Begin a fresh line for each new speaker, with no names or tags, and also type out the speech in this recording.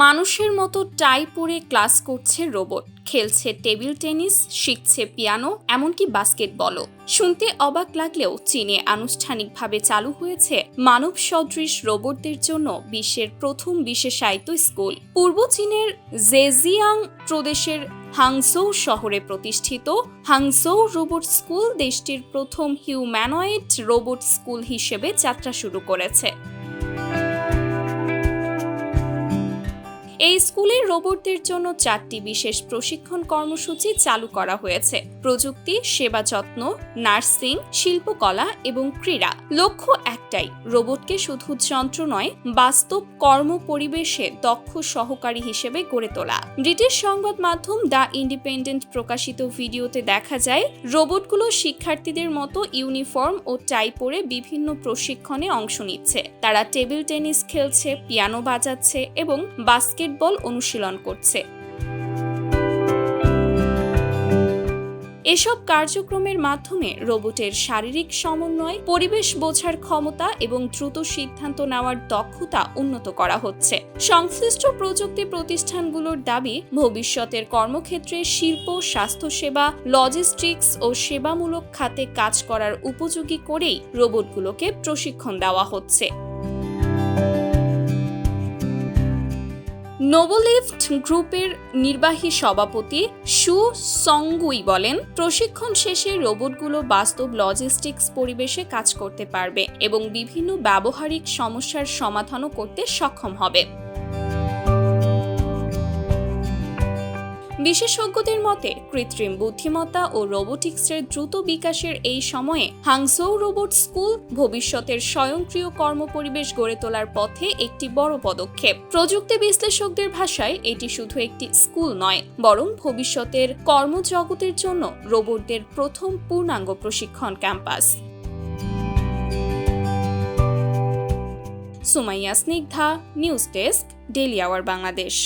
মানুষের মতো টাই পরে ক্লাস করছে রোবট, খেলছে টেবিল টেনিস, শিখছে পিয়ানো, এমনকি বাস্কেটবলও। শুনতে অবাক লাগলেও চীনে আনুষ্ঠানিকভাবে চালু হয়েছে মানব সদৃশ রোবটদের জন্য বিশ্বের প্রথম বিশেষায়িত স্কুল। পূর্ব চীনের জেজিয়াং প্রদেশের হাংঝৌ শহরে প্রতিষ্ঠিত হাংঝৌ রোবট স্কুল দেশটির প্রথম হিউম্যানয়েড রোবট স্কুল হিসেবে যাত্রা শুরু করেছে। এই স্কুলের রোবটদের জন্য 4টি বিশেষ প্রশিক্ষণ কর্মসূচি চালু করা হয়েছে। প্রযুক্তি, সেবা যত্ন, নার্সিং, শিল্পকলা এবং ক্রীড়া। লক্ষ্য একটাই, রোবটকে শুধু যন্ত্র নয়, বাস্তব কর্ম পরিবেশে দক্ষ সহকারী হিসেবে গড়ে তোলা। ব্রিটিশ সংবাদ মাধ্যম দ্য ইন্ডিপেন্ডেন্ট প্রকাশিত ভিডিওতে দেখা যায় রোবটগুলো শিক্ষার্থীদের মতো ইউনিফর্ম ও টাই পরে বিভিন্ন প্রশিক্ষণে অংশ নিচ্ছে। তারা টেবিল টেনিস খেলছে, পিয়ানো বাজাচ্ছে এবং বাস্কেটবল অনুশীলন করছে। এসব কার্যক্রমের মাধ্যমে রোবটের শারীরিক সমন্বয়, পরিবেশ বোঝার ক্ষমতা এবং দ্রুত সিদ্ধান্ত নেওয়ার দক্ষতা উন্নত করা হচ্ছে। সংশ্লিষ্ট প্রযুক্তি প্রতিষ্ঠানগুলোর দাবি, ভবিষ্যতের কর্মক্ষেত্রে শিল্প, স্বাস্থ্যসেবা, লজিস্টিক্স ও সেবামূলক খাতে কাজ করার উপযোগী করেই রোবটগুলোকে প্রশিক্ষণ দেওয়া হচ্ছে। নোভোলিফট গ্রুপের নির্বাহী সভাপতি শু সংগুই বলেন, প্রশিক্ষণ শেষে রোবটগুলো বাস্তব লজিস্টিক্স পরিবেশে কাজ করতে পারবে এবং বিভিন্ন ব্যবহারিক সমস্যার সমাধানও করতে সক্ষম হবে। বিশেষজ্ঞদের মতে, কৃত্রিম বুদ্ধিমত্তা ও রোবোটিক্সের দ্রুত বিকাশের এই সময়ে হাংঝৌ রোবট স্কুল ভবিষ্যতের স্বয়ংক্রিয় কর্মপরিবেশ গড়ে তোলার পথে একটি বড় পদক্ষেপ। প্রযুক্তি বিশ্লেষকদের ভাষায় এটি শুধু একটি স্কুল নয়, বরং ভবিষ্যতের কর্মজগতের জন্য রোবটদের প্রথম পূর্ণাঙ্গ প্রশিক্ষণ campus. Sumaiya Snigdha, news desk, daily our Bangladesh.